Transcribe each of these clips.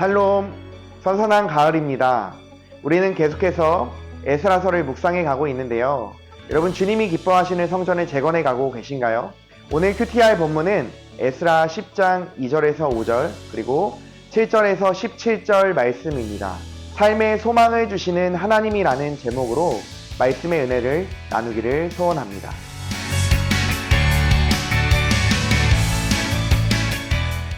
샬롬, 선선한 가을입니다. 우리는 계속해서 에스라서를 묵상해 가고 있는데요. 여러분, 주님이 기뻐하시는 성전을 재건해 가고 계신가요? 오늘 QTR 본문은 에스라 10장 2절에서 5절 그리고 7절에서 17절 말씀입니다. 삶의 소망을 주시는 하나님이라는 제목으로 말씀의 은혜를 나누기를 소원합니다.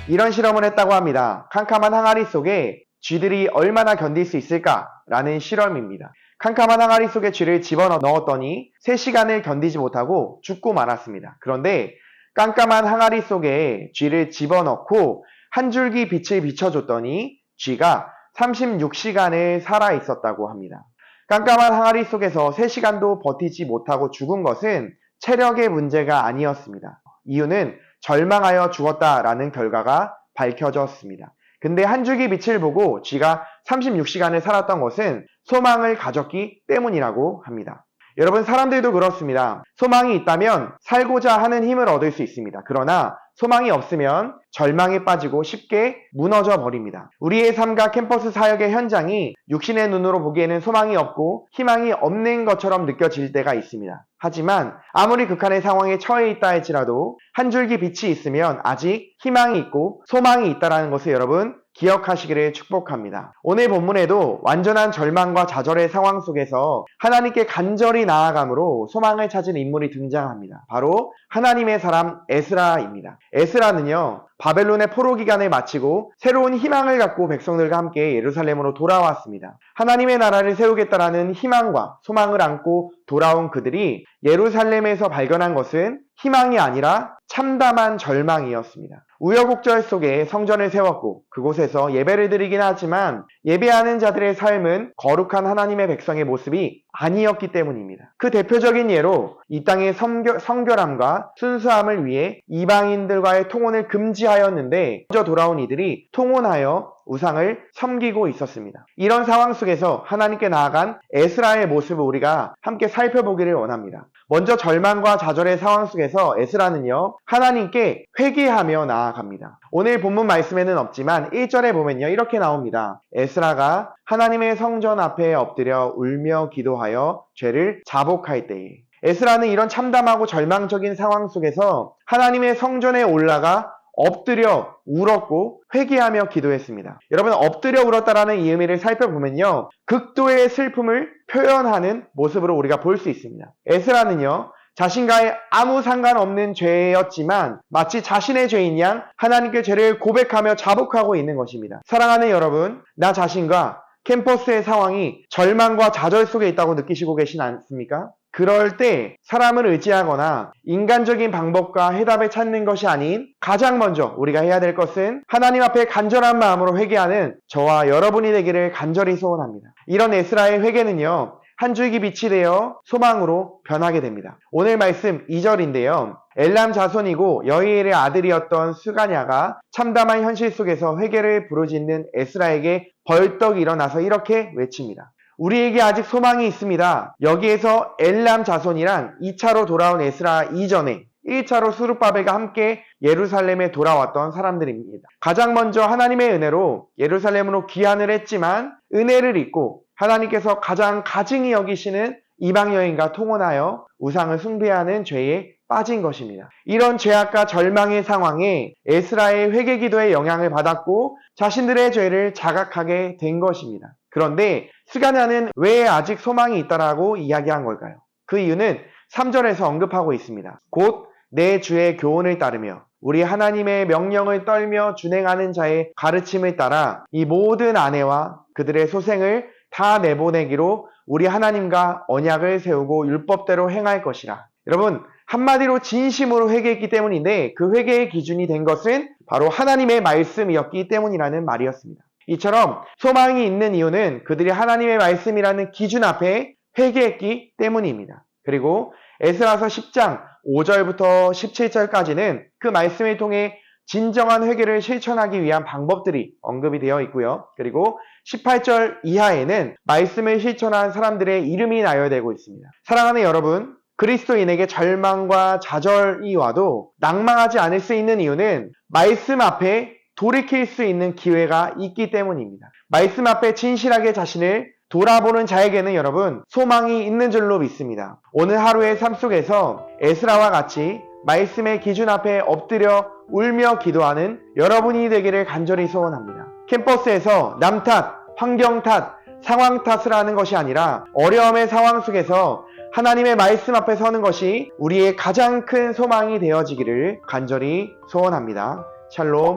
이런 실험을 했다고 합니다. 캄캄한 항아리 속에 쥐들이 얼마나 견딜 수 있을까라는 실험입니다. 캄캄한 항아리 속에 쥐를 집어넣었더니 3시간을 견디지 못하고 죽고 말았습니다. 그런데 깜깜한 항아리 속에 쥐를 집어넣고 한 줄기 빛을 비춰줬더니 쥐가 36시간을 살아 있었다고 합니다. 깜깜한 항아리 속에서 3시간도 버티지 못하고 죽은 것은 체력의 문제가 아니었습니다. 이유는 절망하여 죽었다라는 결과가 밝혀졌습니다. 근데 한 줄기 빛을 보고 쥐가 36시간을 살았던 것은 소망을 가졌기 때문이라고 합니다. 여러분, 사람들도 그렇습니다. 소망이 있다면 살고자 하는 힘을 얻을 수 있습니다. 그러나 소망이 없으면 절망에 빠지고 쉽게 무너져 버립니다. 우리의 삶과 캠퍼스 사역의 현장이 육신의 눈으로 보기에는 소망이 없고 희망이 없는 것처럼 느껴질 때가 있습니다. 하지만 아무리 극한의 상황에 처해 있다 할지라도 한 줄기 빛이 있으면 아직 희망이 있고 소망이 있다는 것을 여러분 기억하시기를 축복합니다. 오늘 본문에도 완전한 절망과 좌절의 상황 속에서 하나님께 간절히 나아감으로 소망을 찾은 인물이 등장합니다. 바로 하나님의 사람 에스라입니다. 에스라는요, 바벨론의 포로 기간을 마치고 새로운 희망을 갖고 백성들과 함께 예루살렘으로 돌아왔습니다. 하나님의 나라를 세우겠다라는 희망과 소망을 안고 돌아온 그들이 예루살렘에서 발견한 것은 희망이 아니라 참담한 절망이었습니다. 우여곡절 속에 성전을 세웠고 그곳에서 예배를 드리긴 하지만 예배하는 자들의 삶은 거룩한 하나님의 백성의 모습이 아니었기 때문입니다. 그 대표적인 예로 이 땅의 성결함과 순수함을 위해 이방인들과의 통혼을 금지하였는데 먼저 돌아온 이들이 통혼하여 우상을 섬기고 있었습니다. 이런 상황 속에서 하나님께 나아간 에스라의 모습을 우리가 함께 살펴보기를 원합니다. 먼저 절망과 좌절의 상황 속에서 에스라는요, 하나님께 회개하며 나아갑니다. 오늘 본문 말씀에는 없지만 1절에 보면요, 이렇게 나옵니다. 에스라가 하나님의 성전 앞에 엎드려 울며 기도하여 죄를 자복할 때에. 에스라는 이런 참담하고 절망적인 상황 속에서 하나님의 성전에 올라가 엎드려 울었고 회개하며 기도했습니다. 여러분, 엎드려 울었다라는 이 의미를 살펴보면요, 극도의 슬픔을 표현하는 모습으로 우리가 볼 수 있습니다. 에스라는요, 자신과의 아무 상관없는 죄였지만 마치 자신의 죄인 양 하나님께 죄를 고백하며 자복하고 있는 것입니다. 사랑하는 여러분, 나 자신과 캠퍼스의 상황이 절망과 좌절 속에 있다고 느끼시고 계시지 않습니까? 그럴 때 사람을 의지하거나 인간적인 방법과 해답을 찾는 것이 아닌 가장 먼저 우리가 해야 될 것은 하나님 앞에 간절한 마음으로 회개하는 저와 여러분이 되기를 간절히 소원합니다. 이런 에스라의 회개는요, 한 줄기 빛이 되어 소망으로 변하게 됩니다. 오늘 말씀 2절인데요. 엘람 자손이고 여이엘의 아들이었던 스가냐가 참담한 현실 속에서 회개를 부르짖는 에스라에게 벌떡 일어나서 이렇게 외칩니다. 우리에게 아직 소망이 있습니다. 여기에서 엘람 자손이란 2차로 돌아온 에스라 이전에 1차로 스룹바벨과 함께 예루살렘에 돌아왔던 사람들입니다. 가장 먼저 하나님의 은혜로 예루살렘으로 귀환을 했지만 은혜를 잊고 하나님께서 가장 가증히 여기시는 이방 여인과 통혼하여 우상을 숭배하는 죄에 빠진 것입니다. 이런 죄악과 절망의 상황에 에스라의 회개 기도의 영향을 받았고 자신들의 죄를 자각하게 된 것입니다. 그런데 스가냐는 왜 아직 소망이 있다라고 이야기한 걸까요? 그 이유는 3절에서 언급하고 있습니다. 곧 내 주의 교훈을 따르며 우리 하나님의 명령을 떨며 준행하는 자의 가르침을 따라 이 모든 아내와 그들의 소생을 다 내보내기로 우리 하나님과 언약을 세우고 율법대로 행할 것이라. 여러분, 한마디로 진심으로 회개했기 때문인데 그 회개의 기준이 된 것은 바로 하나님의 말씀이었기 때문이라는 말이었습니다. 이처럼 소망이 있는 이유는 그들이 하나님의 말씀이라는 기준 앞에 회개했기 때문입니다. 그리고 에스라서 10장 5절부터 17절까지는 그 말씀을 통해 진정한 회개를 실천하기 위한 방법들이 언급이 되어 있고요. 그리고 18절 이하에는 말씀을 실천한 사람들의 이름이 나열되고 있습니다. 사랑하는 여러분, 그리스도인에게 절망과 좌절이 와도 낭망하지 않을 수 있는 이유는 말씀 앞에 돌이킬 수 있는 기회가 있기 때문입니다. 말씀 앞에 진실하게 자신을 돌아보는 자에게는 여러분 소망이 있는 줄로 믿습니다. 오늘 하루의 삶 속에서 에스라와 같이 말씀의 기준 앞에 엎드려 울며 기도하는 여러분이 되기를 간절히 소원합니다. 캠퍼스에서 남 탓, 환경 탓, 상황 탓을 하는 것이 아니라 어려움의 상황 속에서 하나님의 말씀 앞에 서는 것이 우리의 가장 큰 소망이 되어지기를 간절히 소원합니다. 샬롬.